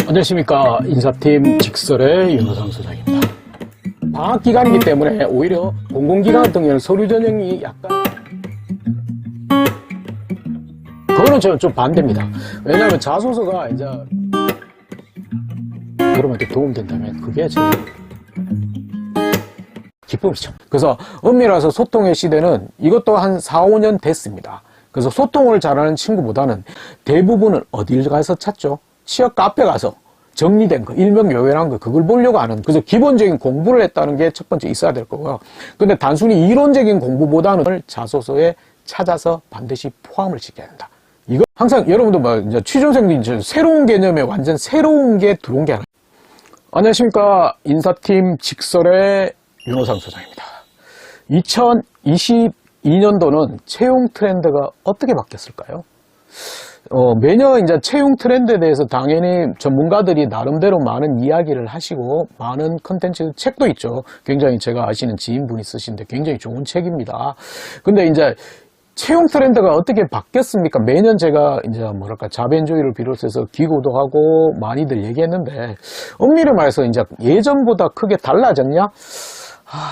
안녕하십니까. 인사팀 직설의 윤호상 소장입니다. 방학 기간이기 때문에 오히려 공공기관 같은 경우는 서류 전형이 약간 그거는 저는 좀 반대입니다. 왜냐하면 자소서가 이제 여러분한테 도움된다면 그게 제일 기쁨이죠. 그래서 엄밀해서 소통의 시대는 이것도 한 4, 5년 됐습니다. 그래서 소통을 잘하는 친구보다는 대부분은 어딜 가서 찾죠? 취업 카페 가서 정리된 거, 일명요연한 거, 그걸 보려고 하는, 그래서 기본적인 공부를 했다는 게 첫 번째 있어야 될 거고요. 근데 단순히 이론적인 공부보다는 자소서에 찾아서 반드시 포함을 시켜야 된다. 이거 항상 여러분도 뭐 이제 취준생들이 새로운 개념에 완전 새로운 게 들어온 게 아니라. 안녕하십니까. 인사팀 직설의 윤호상 소장입니다. 2022년도는 채용 트렌드가 어떻게 바뀌었을까요? 매년 이제 채용 트렌드에 대해서 당연히 전문가들이 나름대로 많은 이야기를 하시고 많은 컨텐츠 책도 있죠. 굉장히 제가 아시는 지인분이 쓰신데 굉장히 좋은 책입니다. 근데 이제 채용 트렌드가 어떻게 바뀌었습니까? 매년 제가 이제 뭐랄까 자벤조이를 비롯해서 기고도 하고 많이들 얘기했는데 엄밀히 말해서 이제 예전보다 크게 달라졌냐?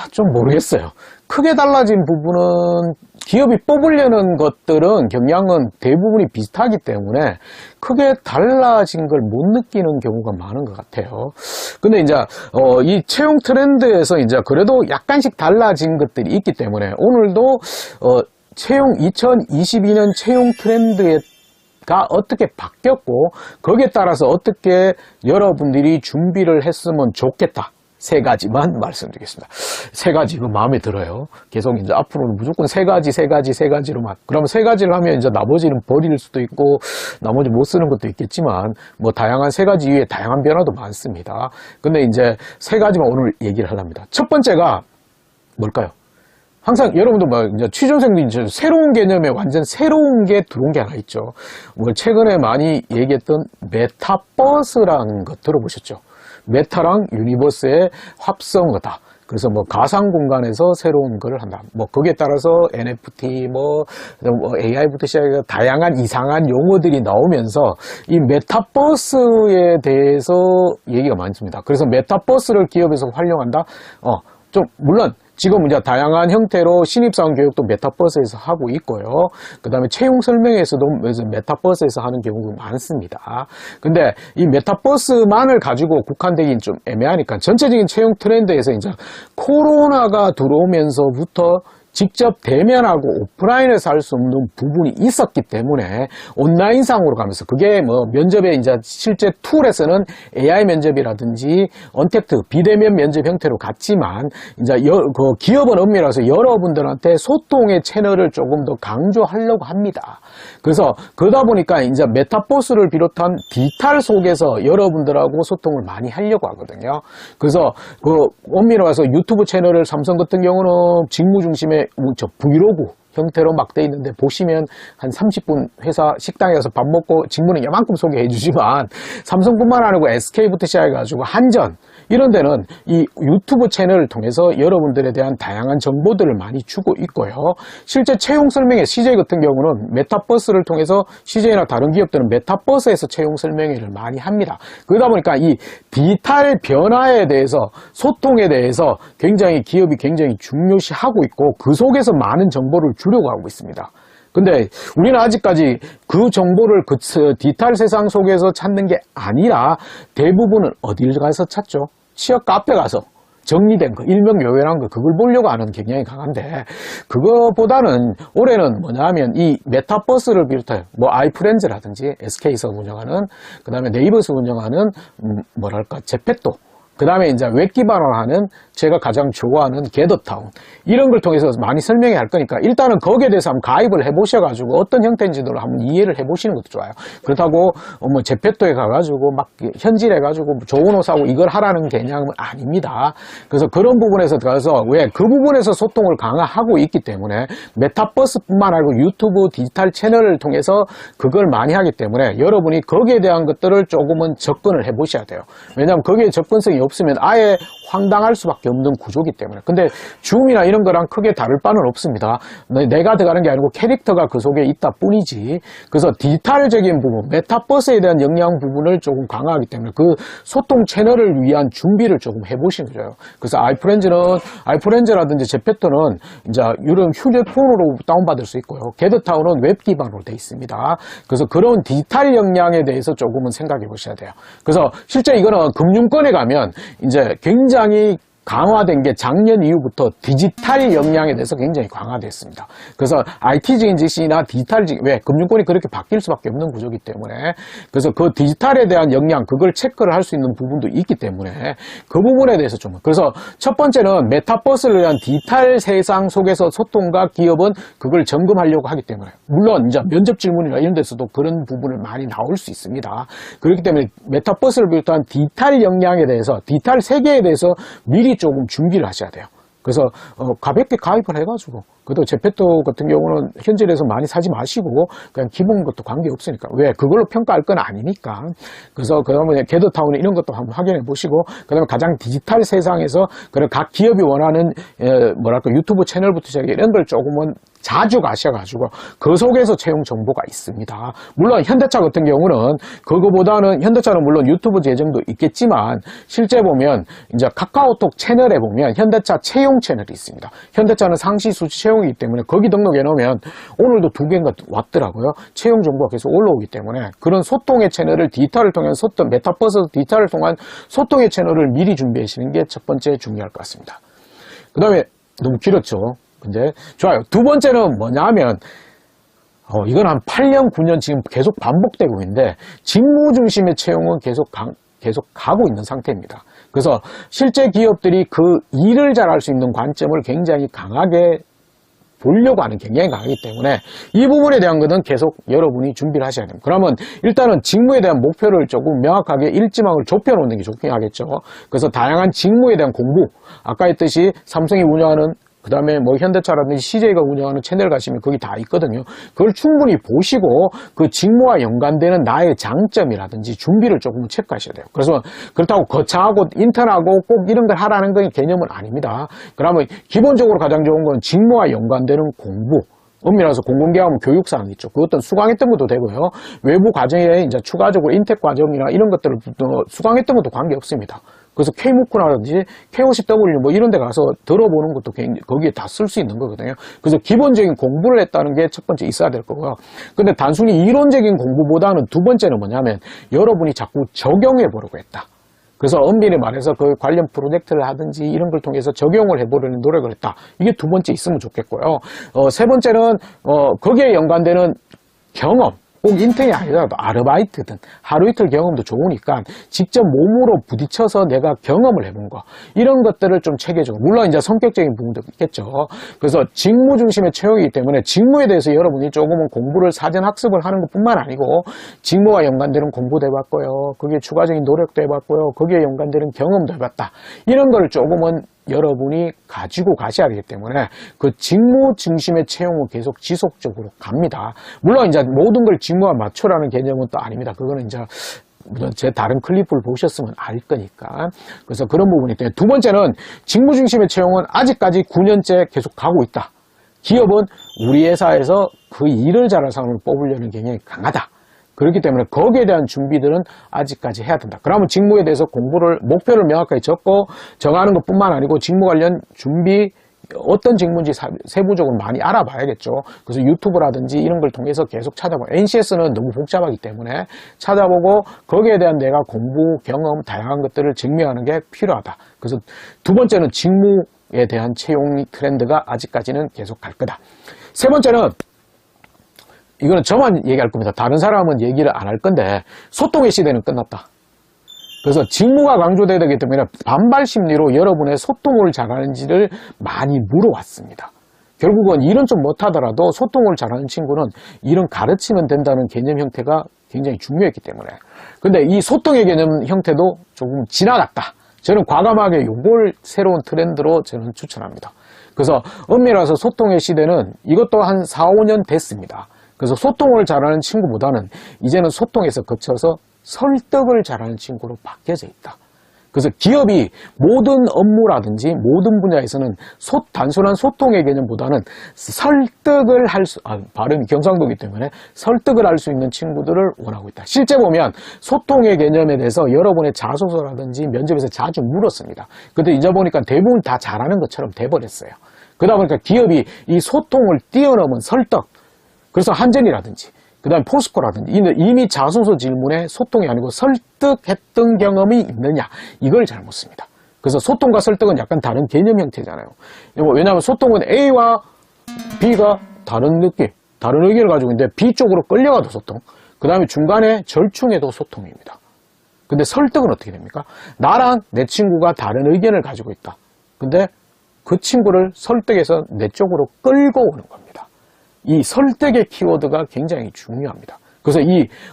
좀 모르겠어요. 크게 달라진 부분은 기업이 뽑으려는 것들은 경향은 대부분이 비슷하기 때문에 크게 달라진 걸 못 느끼는 경우가 많은 것 같아요. 근데 이제 이 채용 트렌드에서 이제 그래도 약간씩 달라진 것들이 있기 때문에 오늘도 채용 2022년 채용 트렌드가 어떻게 바뀌었고 거기에 따라서 어떻게 여러분들이 준비를 했으면 좋겠다. 세 가지만 말씀드리겠습니다. 세 가지, 이거 마음에 들어요. 계속 이제 앞으로는 무조건 세 가지로만. 그러면 세 가지를 하면 이제 나머지는 버릴 수도 있고, 나머지 못 쓰는 것도 있겠지만, 뭐 다양한 세 가지 이외에 다양한 변화도 많습니다. 근데 이제 세 가지만 오늘 얘기를 하랍니다. 첫 번째가 뭘까요? 항상 여러분도 뭐 이제 취준생들이 새로운 개념에 완전 새로운 게 들어온 게 하나 있죠. 뭐 최근에 많이 얘기했던 메타버스라는 거 들어보셨죠? 메타랑 유니버스의 합성어다. 그래서 뭐 가상 공간에서 새로운 걸 한다. 뭐 거기에 따라서 NFT, 뭐 AI부터 시작해서 다양한 이상한 용어들이 나오면서 이 메타버스에 대해서 얘기가 많습니다. 그래서 메타버스를 기업에서 활용한다. 좀 물론 지금 이제 다양한 형태로 신입사원 교육도 메타버스에서 하고 있고요. 그 다음에 채용 설명에서도 메타버스에서 하는 경우가 많습니다. 근데 이 메타버스만을 가지고 국한되긴 좀 애매하니까 전체적인 채용 트렌드에서 이제 코로나가 들어오면서부터 직접 대면하고 오프라인에서 할 수 없는 부분이 있었기 때문에 온라인상으로 가면서 그게 뭐 면접에 이제 실제 툴에서는 AI 면접이라든지 언택트 비대면 면접 형태로 갔지만 이제 그 기업은 엄밀해서 여러분들한테 소통의 채널을 조금 더 강조하려고 합니다. 그래서 그러다 보니까 이제 메타버스를 비롯한 디지털 속에서 여러분들하고 소통을 많이 하려고 하거든요. 그래서 그 엄밀해서 유튜브 채널을 삼성 같은 경우는 직무 중심의 브이로그 형태로 막 돼 있는데 보시면 한 30분 회사 식당에 가서 밥 먹고 직무는 이만큼 소개해 주지만 삼성뿐만 아니고 SK부터 시작해가지고 한전 이런 데는 이 유튜브 채널을 통해서 여러분들에 대한 다양한 정보들을 많이 주고 있고요. 실제 채용 설명회 CJ 같은 경우는 메타버스를 통해서 CJ나 다른 기업들은 메타버스에서 채용 설명회를 많이 합니다. 그러다 보니까 이 디지털 변화에 대해서 소통에 대해서 굉장히 기업이 굉장히 중요시하고 있고 그 속에서 많은 정보를 주려고 하고 있습니다. 근데 우리는 아직까지 그 정보를 그 디지털 세상 속에서 찾는 게 아니라 대부분은 어딜 가서 찾죠? 취업 카페 가서 정리된 거, 일명요연한 거, 그걸 보려고 하는 경향이 강한데, 그거보다는 올해는 뭐냐면 이 메타버스를 비롯해 뭐 아이프렌즈라든지 SK에서 운영하는, 그 다음에 네이버에서 운영하는 뭐랄까 제페토, 그 다음에 이제 웹 기반으로 하는 제가 가장 좋아하는 게더타운 이런 걸 통해서 많이 설명해 할 거니까 일단은 거기에 대해서 한번 가입을 해 보셔가지고 어떤 형태인지도 한번 이해를 해 보시는 것도 좋아요. 그렇다고 뭐 제페토에 가가지고 막 현질해가지고 좋은 옷 사고 이걸 하라는 개념은 아닙니다. 그래서 그런 부분에서 가서 왜 그 부분에서 소통을 강화하고 있기 때문에 메타버스뿐만 아니고 유튜브 디지털 채널을 통해서 그걸 많이 하기 때문에 여러분이 거기에 대한 것들을 조금은 접근을 해 보셔야 돼요. 왜냐하면 거기에 접근성이 없으면 아예 황당할 수밖에 없는 구조기 때문에. 근데 줌이나 이런 거랑 크게 다를 바는 없습니다. 내가 들어가는 게 아니고 캐릭터가 그 속에 있다 뿐이지. 그래서 디지털적인 부분, 메타버스에 대한 영향 부분을 조금 강화하기 때문에 그 소통 채널을 위한 준비를 조금 해보시는 거죠. 그래서 아이프렌즈라든지 제페토는 이제 이런 휴대폰으로 다운받을 수 있고요. 게드타운은 웹 기반으로 되어 있습니다. 그래서 그런 디지털 역량에 대해서 조금은 생각해 보셔야 돼요. 그래서 실제 이거는 금융권에 가면 이제 굉장히 강화된 게 작년 이후부터 디지털 역량에 대해서 굉장히 강화됐습니다. 그래서 IT적인 지식이나 디지털적인, 왜? 금융권이 그렇게 바뀔 수밖에 없는 구조이기 때문에. 그래서 그 디지털에 대한 역량, 그걸 체크를 할 수 있는 부분도 있기 때문에 그 부분에 대해서 좀. 그래서 첫 번째는 메타버스를 위한 디지털 세상 속에서 소통과 기업은 그걸 점검하려고 하기 때문에. 물론 이제 면접 질문이나 이런 데서도 그런 부분을 많이 나올 수 있습니다. 그렇기 때문에 메타버스를 비롯한 디지털 역량에 대해서, 디지털 세계에 대해서 미리 조금 준비를 하셔야 돼요. 그래서 가볍게 가입을 해가지고, 그래도 제페토 같은 경우는 현질에서 많이 사지 마시고 그냥 기본 것도 관계없으니까. 왜? 그걸로 평가할 건 아니니까. 그래서 그 다음에 게드타운 이런 것도 한번 확인해 보시고, 그 다음에 가장 디지털 세상에서 그런 각 기업이 원하는 뭐랄까 유튜브 채널부터 시작해 이런 걸 조금은 자주 가셔가지고 그 속에서 채용 정보가 있습니다. 물론 현대차 같은 경우는 그거보다는, 현대차는 물론 유튜브 재정도 있겠지만 실제 보면 이제 카카오톡 채널에 보면 현대차 채용 채널이 있습니다. 현대차는 상시 수치 채용이기 때문에 거기 등록해 놓으면 오늘도 2개인가 왔더라고요. 채용 정보가 계속 올라오기 때문에 그런 소통의 채널을 디지털을 통한 소통, 메타버스 디지털을 통한 소통의 채널을 미리 준비하시는 게 첫 번째 중요할 것 같습니다. 그 다음에 너무 길었죠. 근데 좋아요. 두 번째는 뭐냐면 이건 한 8년, 9년 지금 계속 반복되고 있는데 직무 중심의 채용은 계속 가고 있는 상태입니다. 그래서 실제 기업들이 그 일을 잘할 수 있는 관점을 굉장히 강하게 보려고 하는 경향이 강하기 때문에 이 부분에 대한 것은 계속 여러분이 준비를 하셔야 됩니다. 그러면 일단은 직무에 대한 목표를 조금 명확하게 일지망을 좁혀놓는 게 좋긴 하겠죠. 그래서 다양한 직무에 대한 공부, 아까 했듯이 삼성이 운영하는, 그 다음에 뭐 현대차라든지 CJ가 운영하는 채널 가시면 거기 다 있거든요. 그걸 충분히 보시고 그 직무와 연관되는 나의 장점이라든지 준비를 조금 체크하셔야 돼요. 그래서 그렇다고 거창하고 인턴하고 꼭 이런 걸 하라는 건 개념은 아닙니다. 그러면 기본적으로 가장 좋은 건 직무와 연관되는 공부. 엄밀해서 공공기관하면 교육사항 있죠. 그것도 수강했던 것도 되고요. 외부 과정에 이제 추가적으로 인텍 과정이나 이런 것들을 수강했던 것도 관계없습니다. 그래서 K무크라든지 K50W 뭐 이런 데 가서 들어보는 것도 거기에 다 쓸 수 있는 거거든요. 그래서 기본적인 공부를 했다는 게 첫 번째 있어야 될 거고요. 근데 단순히 이론적인 공부보다는 두 번째는 뭐냐면 여러분이 자꾸 적용해 보려고 했다. 그래서 엄밀히 말해서 그 관련 프로젝트를 하든지 이런 걸 통해서 적용을 해보려는 노력을 했다. 이게 두 번째 있으면 좋겠고요. 세 번째는 거기에 연관되는 경험. 꼭 인턴이 아니더라도 아르바이트든 하루 이틀 경험도 좋으니까 직접 몸으로 부딪혀서 내가 경험을 해본 거, 이런 것들을 좀 체계줘. 물론 이제 성격적인 부분도 있겠죠. 그래서 직무 중심의 채용이기 때문에 직무에 대해서 여러분이 조금은 공부를 사전 학습을 하는 것뿐만 아니고 직무와 연관되는 공부도 해봤고요. 거기에 추가적인 노력도 해봤고요. 거기에 연관되는 경험도 해봤다. 이런 걸 조금은 여러분이 가지고 가셔야 되기 때문에 그 직무 중심의 채용은 계속 지속적으로 갑니다. 물론 이제 모든 걸 직무와 맞춰라는 개념은 또 아닙니다. 그거는 이제 제 다른 클립을 보셨으면 알 거니까. 그래서 그런 부분이 있대요. 두 번째는 직무 중심의 채용은 아직까지 9년째 계속 가고 있다. 기업은 우리 회사에서 그 일을 잘하는 사람을 뽑으려는 경향이 강하다. 그렇기 때문에 거기에 대한 준비들은 아직까지 해야 된다. 그러면 직무에 대해서 공부를, 목표를 명확하게 적고 정하는 것뿐만 아니고 직무 관련 준비, 어떤 직무인지 세부적으로 많이 알아봐야겠죠. 그래서 유튜브라든지 이런 걸 통해서 계속 찾아보고, NCS는 너무 복잡하기 때문에 찾아보고 거기에 대한 내가 공부, 경험, 다양한 것들을 증명하는 게 필요하다. 그래서 두 번째는 직무에 대한 채용 트렌드가 아직까지는 계속 갈 거다. 세 번째는, 이거는 저만 얘기할 겁니다. 다른 사람은 얘기를 안 할 건데, 소통의 시대는 끝났다. 그래서 직무가 강조되기 때문에 반발 심리로 여러분의 소통을 잘하는지를 많이 물어왔습니다. 결국은 일은 좀 못하더라도 소통을 잘하는 친구는 일은 가르치면 된다는 개념 형태가 굉장히 중요했기 때문에. 근데 이 소통의 개념 형태도 조금 지나갔다. 저는 과감하게 이걸 새로운 트렌드로 저는 추천합니다. 그래서 엄밀해서 소통의 시대는 이것도 한 4, 5년 됐습니다. 그래서 소통을 잘하는 친구보다는 이제는 소통에서 거쳐서 설득을 잘하는 친구로 바뀌어져 있다. 그래서 기업이 모든 업무라든지 모든 분야에서는 단순한 소통의 개념보다는 설득을 발음이 경상도이기 때문에 설득을 할 수 있는 친구들을 원하고 있다. 실제 보면 소통의 개념에 대해서 여러분의 자소서라든지 면접에서 자주 물었습니다. 근데 이제 보니까 대부분 다 잘하는 것처럼 돼버렸어요. 그러다 보니까 기업이 이 소통을 뛰어넘은 설득, 그래서 한전이라든지 그 다음에 포스코라든지 이미 자소서 질문에 소통이 아니고 설득했던 경험이 있느냐, 이걸 잘 묻습니다. 그래서 소통과 설득은 약간 다른 개념 형태잖아요. 왜냐하면 소통은 A와 B가 다른 느낌, 다른 의견을 가지고 있는데 B 쪽으로 끌려가도 소통, 그 다음에 중간에 절충해도 소통입니다. 근데 설득은 어떻게 됩니까? 나랑 내 친구가 다른 의견을 가지고 있다. 근데 그 친구를 설득해서 내 쪽으로 끌고 오는 겁니다. 이 설득의 키워드가 굉장히 중요합니다. 그래서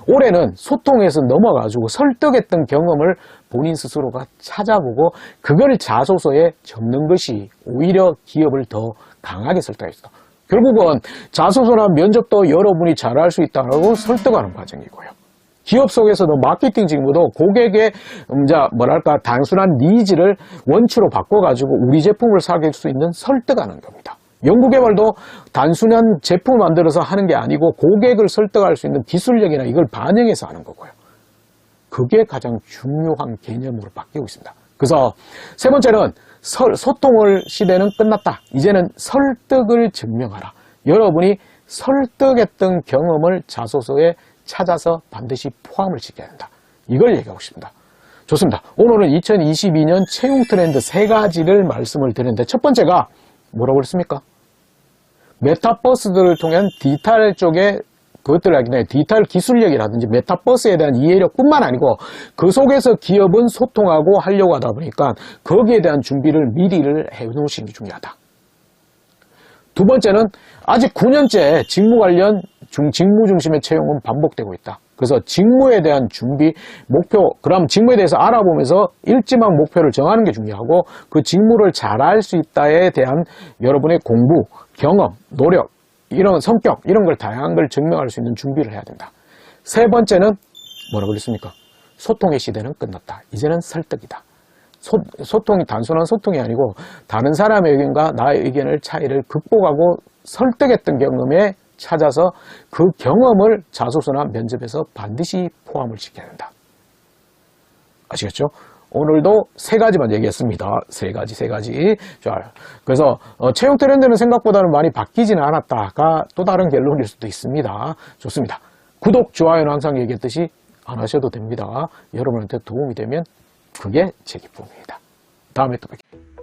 올해는 소통에서 넘어가지고 설득했던 경험을 본인 스스로가 찾아보고 그걸 자소서에 적는 것이 오히려 기업을 더 강하게 설득했다. 결국은 자소서나 면접도 여러분이 잘할 수 있다고 설득하는 과정이고요. 기업 속에서도 마케팅 직무도 고객의 단순한 니즈를 원추로 바꿔가지고 우리 제품을 사길 수 있는 설득하는 겁니다. 연구개발도 단순한 제품을 만들어서 하는 게 아니고 고객을 설득할 수 있는 기술력이나 이걸 반영해서 하는 거고요. 그게 가장 중요한 개념으로 바뀌고 있습니다. 그래서 세 번째는 소통을 시대는 끝났다. 이제는 설득을 증명하라. 여러분이 설득했던 경험을 자소서에 찾아서 반드시 포함을 시켜야 된다. 이걸 얘기하고 싶습니다. 좋습니다. 오늘은 2022년 채용 트렌드 3가지를 말씀을 드렸는데 첫 번째가 뭐라고 그랬습니까? 메타버스들을 통한 디지털 쪽에 그것들을 하기 때문에 디지털 기술력이라든지 메타버스에 대한 이해력뿐만 아니고 그 속에서 기업은 소통하고 하려고 하다 보니까 거기에 대한 준비를 미리를 해놓으시는 게 중요하다. 두 번째는 아직 9년째 직무 관련 직무 중심의 채용은 반복되고 있다. 그래서 직무에 대한 준비, 목표, 그럼 직무에 대해서 알아보면서 일지망 목표를 정하는 게 중요하고 그 직무를 잘할 수 있다에 대한 여러분의 공부, 경험, 노력, 이런 성격, 이런 걸 다양한 걸 증명할 수 있는 준비를 해야 된다. 세 번째는 뭐라고 그랬습니까? 소통의 시대는 끝났다. 이제는 설득이다. 소통이 단순한 소통이 아니고 다른 사람의 의견과 나의 의견을 차이를 극복하고 설득했던 경험에 찾아서 그 경험을 자소서나 면접에서 반드시 포함을 시켜야 된다. 아시겠죠? 오늘도 3가지만 얘기했습니다. 3가지. 좋아요. 그래서 채용 트렌드는 생각보다는 많이 바뀌지는 않았다가 또 다른 결론일 수도 있습니다. 좋습니다. 구독, 좋아요는 항상 얘기했듯이 안 하셔도 됩니다. 여러분한테 도움이 되면 그게 제 기쁨입니다. 다음에 또 뵐게요.